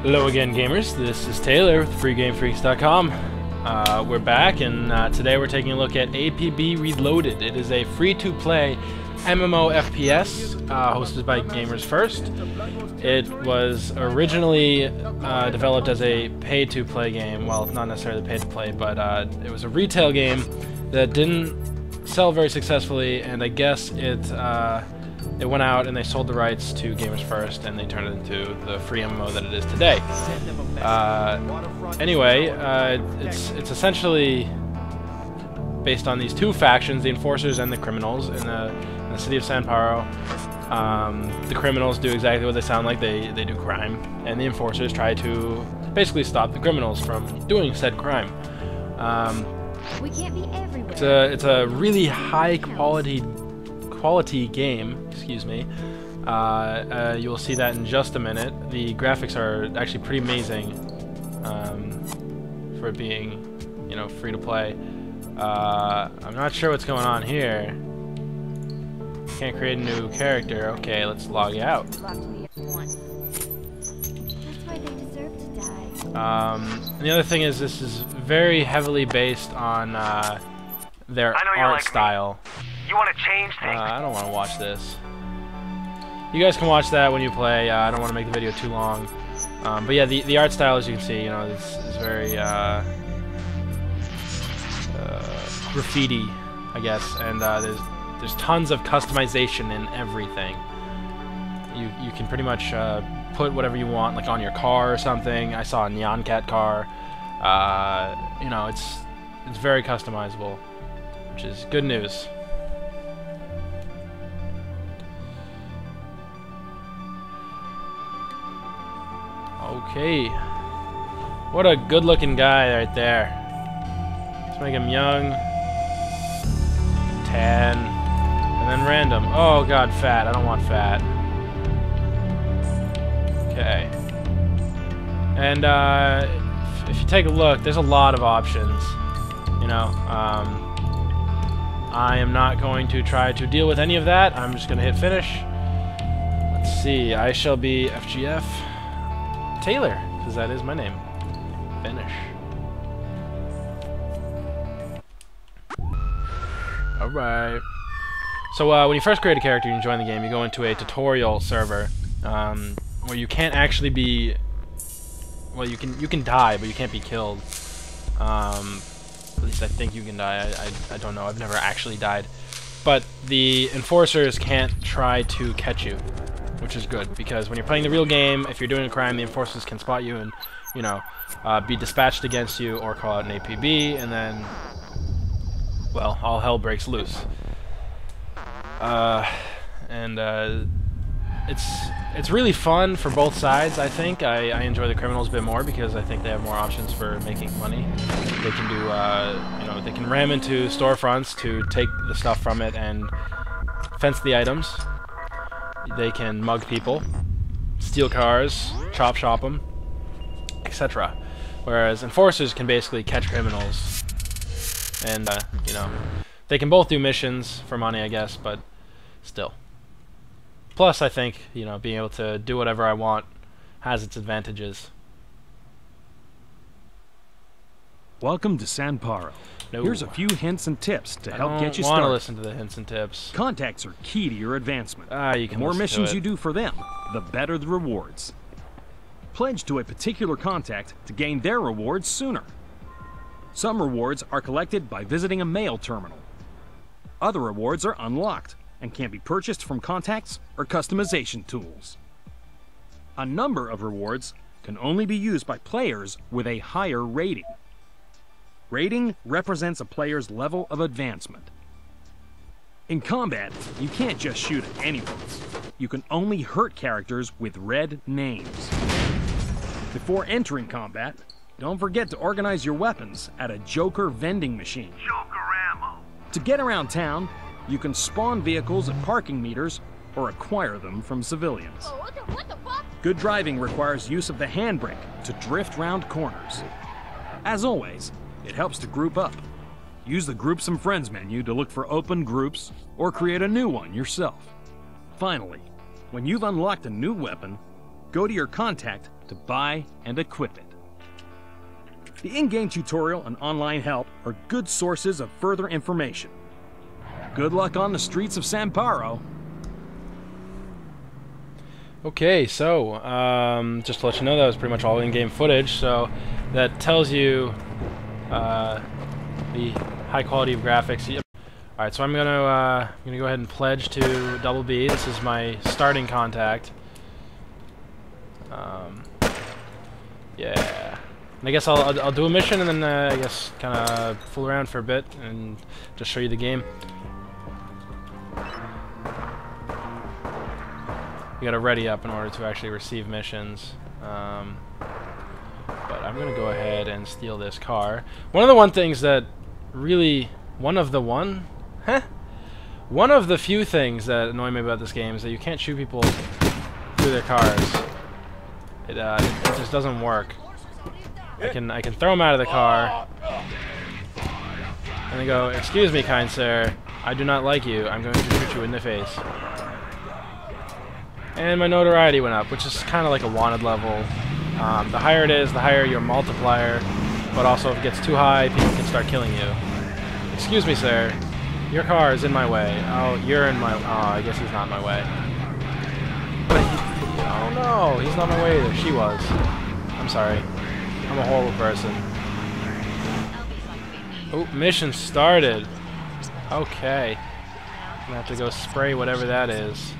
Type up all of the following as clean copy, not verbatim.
Hello again, gamers. This is Taylor with FreeGameFreaks.com. We're back, and today we're taking a look at Apb Reloaded. It is a free-to-play MMOTPS hosted by GamersFirst. It was originally developed as a pay-to-play game. Well, not necessarily pay-to-play, but it was a retail game that didn't sell very successfully, and I guess it went out and they sold the rights to GamersFirst, and they turned it into the free MMO that it is today. Anyway, it's essentially based on these two factions, the Enforcers and the Criminals, in the city of San Paro. The Criminals do exactly what they sound like, they do crime, and the Enforcers try to basically stop the criminals from doing said crime. We can't be everywhere. It's a really high quality game, excuse me. You'll see that in just a minute. The graphics are actually pretty amazing for it being, you know, free to play. I'm not sure what's going on here. Can't create a new character. Okay, let's log out. And the other thing is, this is very heavily based on their art style. You want to change things? I don't want to watch this. You guys can watch that when you play. I don't want to make the video too long. But yeah, the art style, as you can see, you know, is very graffiti, I guess. And there's tons of customization in everything. You can pretty much put whatever you want, like on your car or something. I saw a Neon Cat car. You know, it's very customizable, which is good news. Okay, what a good-looking guy right there. Let's make him young, tan, and then random. Oh god, fat. I don't want fat. Okay. And if you take a look, there's a lot of options. You know, I am not going to try to deal with any of that. I'm just going to hit finish. Let's see. I shall be FGF Taylor, because that is my name. Finish. Alright. So when you first create a character and you join the game, you go into a tutorial server where you can't actually be... Well, you can die, but you can't be killed. At least I think you can die. I don't know. I've never actually died. But the Enforcers can't try to catch you, which is good, because when you're playing the real game, if you're doing a crime, the Enforcers can spot you and, you know, be dispatched against you or call out an APB, and then, well, all hell breaks loose. It's really fun for both sides, I think. I enjoy the Criminals a bit more because I think they have more options for making money. They can do, you know, they can ram into storefronts to take the stuff from it and fence the items. They can mug people, steal cars, chop shop them, etc. Whereas Enforcers can basically catch criminals, and you know, they can both do missions for money, I guess, but still. Plus, I think, you know, being able to do whatever I want has its advantages. Welcome to San Paro. No. Here's a few hints and tips to help get you I don't want to started. listen to the hints and tips. Contacts are key to your advancement. You can The more listen to missions it. you do for them, the better the rewards. Pledge to a particular contact to gain their rewards sooner. Some rewards are collected by visiting a mail terminal. Other rewards are unlocked and can be purchased from contacts or customization tools. A number of rewards can only be used by players with a higher rating. Rating represents a player's level of advancement. In combat, you can't just shoot at anyone. You can only hurt characters with red names. Before entering combat, don't forget to organize your weapons at a Joker vending machine. Joker ammo. To get around town, you can spawn vehicles at parking meters or acquire them from civilians. Oh, what the fuck? Good driving requires use of the handbrake to drift round corners. As always, it helps to group up. Use the Group Some Friends menu to look for open groups or create a new one yourself. Finally, when you've unlocked a new weapon, go to your contact to buy and equip it. The in-game tutorial and online help are good sources of further information. Good luck on the streets of Samparo. Okay, so just to let you know, that was pretty much all in-game footage. So that tells you the high quality of graphics. Yep. All right, so I'm gonna go ahead and pledge to APB. This is my starting contact. Yeah. And I guess I'll do a mission and then I guess kind of fool around for a bit and just show you the game. You gotta ready up in order to actually receive missions. But I'm gonna go ahead and steal this car. One of the things that really, one of the few things that annoy me about this game is that you can't shoot people through their cars. It just doesn't work. I can throw them out of the car, and they go, "Excuse me, kind sir, I do not like you. I'm going to shoot you in the face." And my notoriety went up, which is kind of like a wanted level. The higher it is, the higher your multiplier, but also if it gets too high, people can start killing you. "Excuse me, sir, your car is in my way." "Oh, you're in my... Oh, I guess he's not in my way." But oh no, he's not in my way either. She was. I'm sorry. I'm a horrible person. Oh, mission started. Okay. I'm gonna have to go spray whatever that is.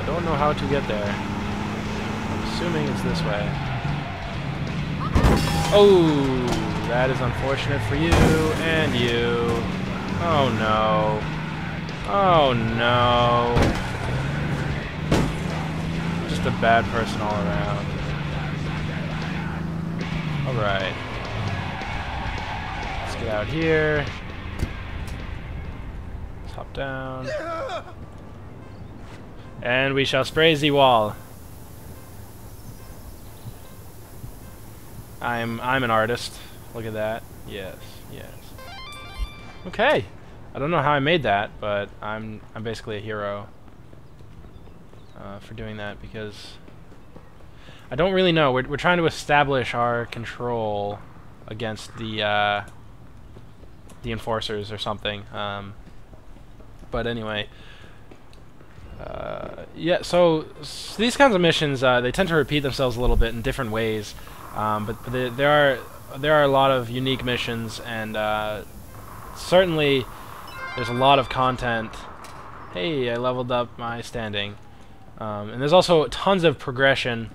I don't know how to get there. I'm assuming it's this way. Oh, that is unfortunate for you and you. Oh no. Oh no. Just a bad person all around. Alright. Let's get out here. Let's hop down. And we shall spray the wall. I'm an artist. Look at that. Yes, yes. Okay. I don't know how I made that, but I'm basically a hero for doing that because I don't really know. We're trying to establish our control against the enforcers or something. But anyway. Yeah, so these kinds of missions, they tend to repeat themselves a little bit in different ways, but there are a lot of unique missions, and certainly there's a lot of content. Hey, I leveled up my standing, and there's also tons of progression.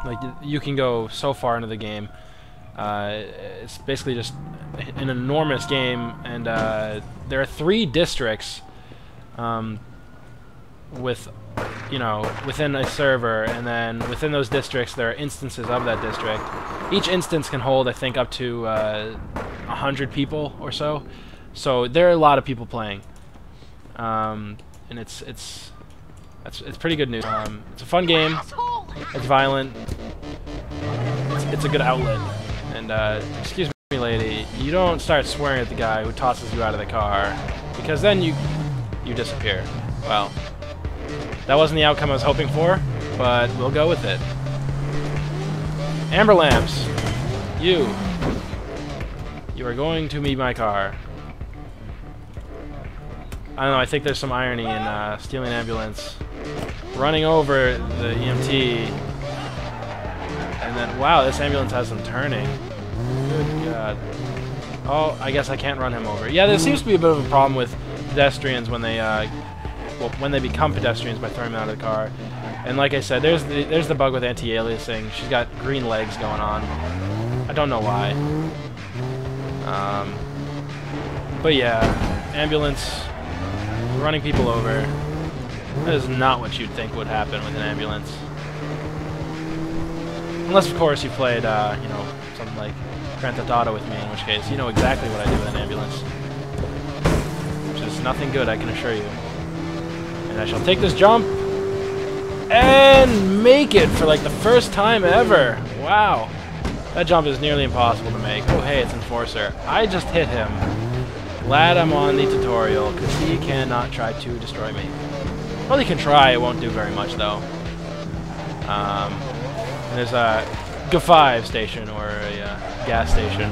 Like you can go so far into the game. It's basically just an enormous game, and there are 3 districts. Within a server, and then within those districts there are instances of that district. Each instance can hold, I think, up to 100 people or so. So there are a lot of people playing, and it's pretty good news. It's a fun game. It's violent. It's a good outlet. And excuse me, lady, you don't start swearing at the guy who tosses you out of the car, because then you disappear. Well. That wasn't the outcome I was hoping for, but we'll go with it. Amber lamps, you are going to meet my car. I don't know, I think there's some irony in stealing an ambulance, running over the EMT, and then, wow, this ambulance has some turning. Good God. Oh, I guess I can't run him over. Yeah, there seems to be a bit of a problem with pedestrians when they when they become pedestrians by throwing them out of the car. And like I said, there's the bug with anti-aliasing. She's got green legs going on. I don't know why. But yeah, ambulance running people over. That is not what you'd think would happen with an ambulance. Unless, of course, you played, something like Grand Theft Auto with me, in which case you know exactly what I do with an ambulance. Which is nothing good, I can assure you. And I shall take this jump and make it for like the first time ever. Wow. That jump is nearly impossible to make. Oh hey, it's Enforcer. I just hit him. Glad I'm on the tutorial, because he cannot try to destroy me. Well, you can try. It won't do very much though. And there's a G5 station or a gas station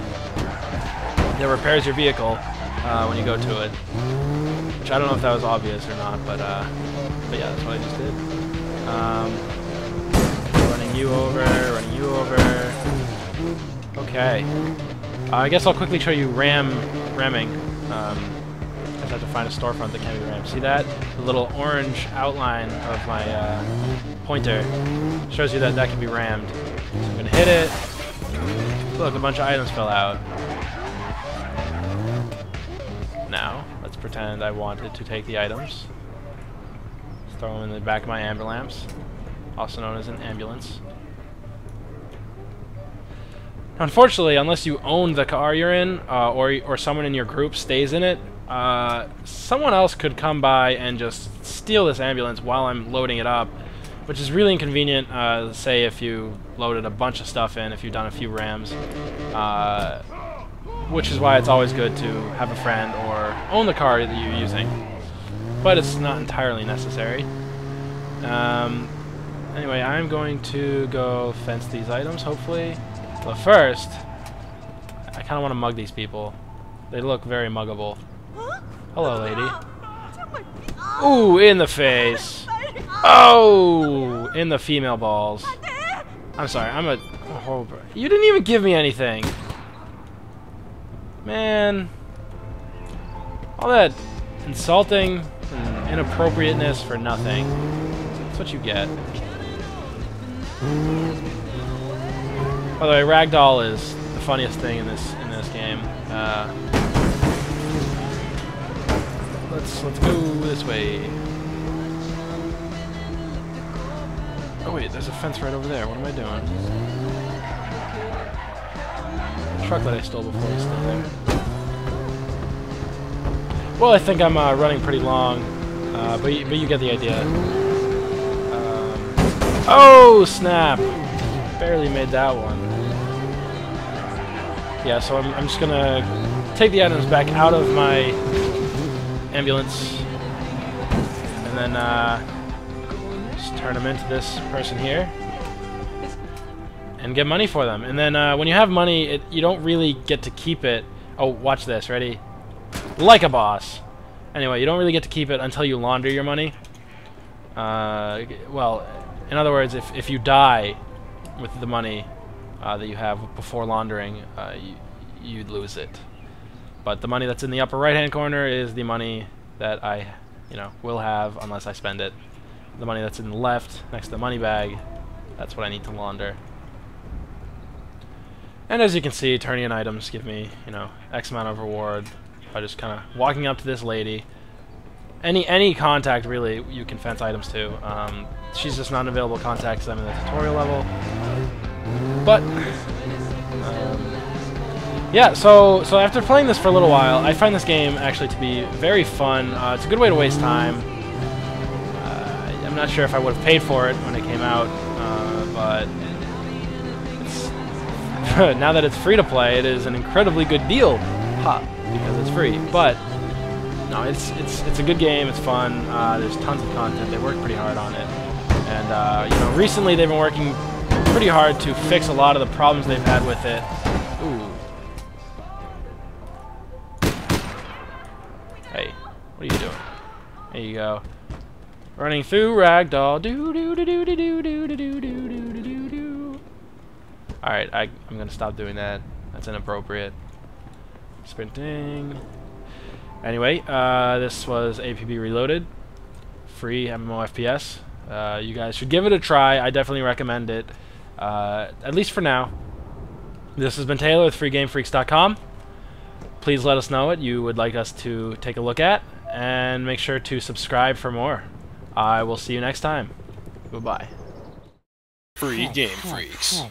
that repairs your vehicle when you go to it. Which I don't know if that was obvious or not, but yeah, that's what I just did. Running you over. Okay. I guess I'll quickly show you ramming. I just have to find a storefront that can be rammed. See that? The little orange outline of my pointer shows you that that can be rammed. So I'm gonna hit it. Look, a bunch of items fell out. Now, let's pretend I wanted to take the items. Let's throw them in the back of my ambulance, also known as an ambulance. Unfortunately, unless you own the car you're in, or someone in your group stays in it, someone else could come by and just steal this ambulance while I'm loading it up, which is really inconvenient, say if you loaded a bunch of stuff in, if you've done a few rams, which is why it's always good to have a friend or own the car that you're using. But it's not entirely necessary. Anyway, I'm going to go fence these items, hopefully. But first, I kind of want to mug these people. They look very muggable. Hello, lady. Ooh, in the face. Oh, in the female balls. I'm sorry, I'm a horrible... You didn't even give me anything. Man. All that insulting and inappropriateness for nothing. That's what you get. By the way, ragdoll is the funniest thing in this game. Let's go this way. Oh wait, there's a fence right over there. What am I doing? The truck that I stole before is still there. Well, I think I'm running pretty long, but you get the idea. Oh snap! Barely made that one. Yeah, so I'm just gonna take the items back out of my ambulance, and then just turn them into this person here, and get money for them. And then when you have money, you don't really get to keep it. Oh, watch this. Ready? Like a boss. Anyway, you don't really get to keep it until you launder your money. Well, in other words, if you die with the money that you have before laundering, you'd lose it. But the money that's in the upper right-hand corner is the money that I, will have unless I spend it. The money that's in the left, next to the money bag, that's what I need to launder. And as you can see, turning in items give me, X amount of reward by just kind of walking up to this lady. Any contact, really, you can fence items to. She's just not an available contact because I'm in the tutorial level. But yeah, so after playing this for a little while, I find this game actually to be very fun. It's a good way to waste time. I'm not sure if I would have paid for it when it came out, but it's now that it's free to play, it is an incredibly good deal, because it's free. But no, it's a good game. It's fun. There's tons of content. They work pretty hard on it, and recently they've been working pretty hard to fix a lot of the problems they've had with it. Ooh. Hey, what are you doing? There you go. Running through ragdoll. Do do do do do do do do do do do do do. All right, I'm gonna stop doing that. That's inappropriate. Sprinting. Anyway, this was APB Reloaded, free MMOTPS. You guys should give it a try. I definitely recommend it. At least for now. This has been Taylor with FreeGameFreaks.com. Please let us know what you would like us to take a look at, and make sure to subscribe for more. I will see you next time. Goodbye. Free Game Freaks.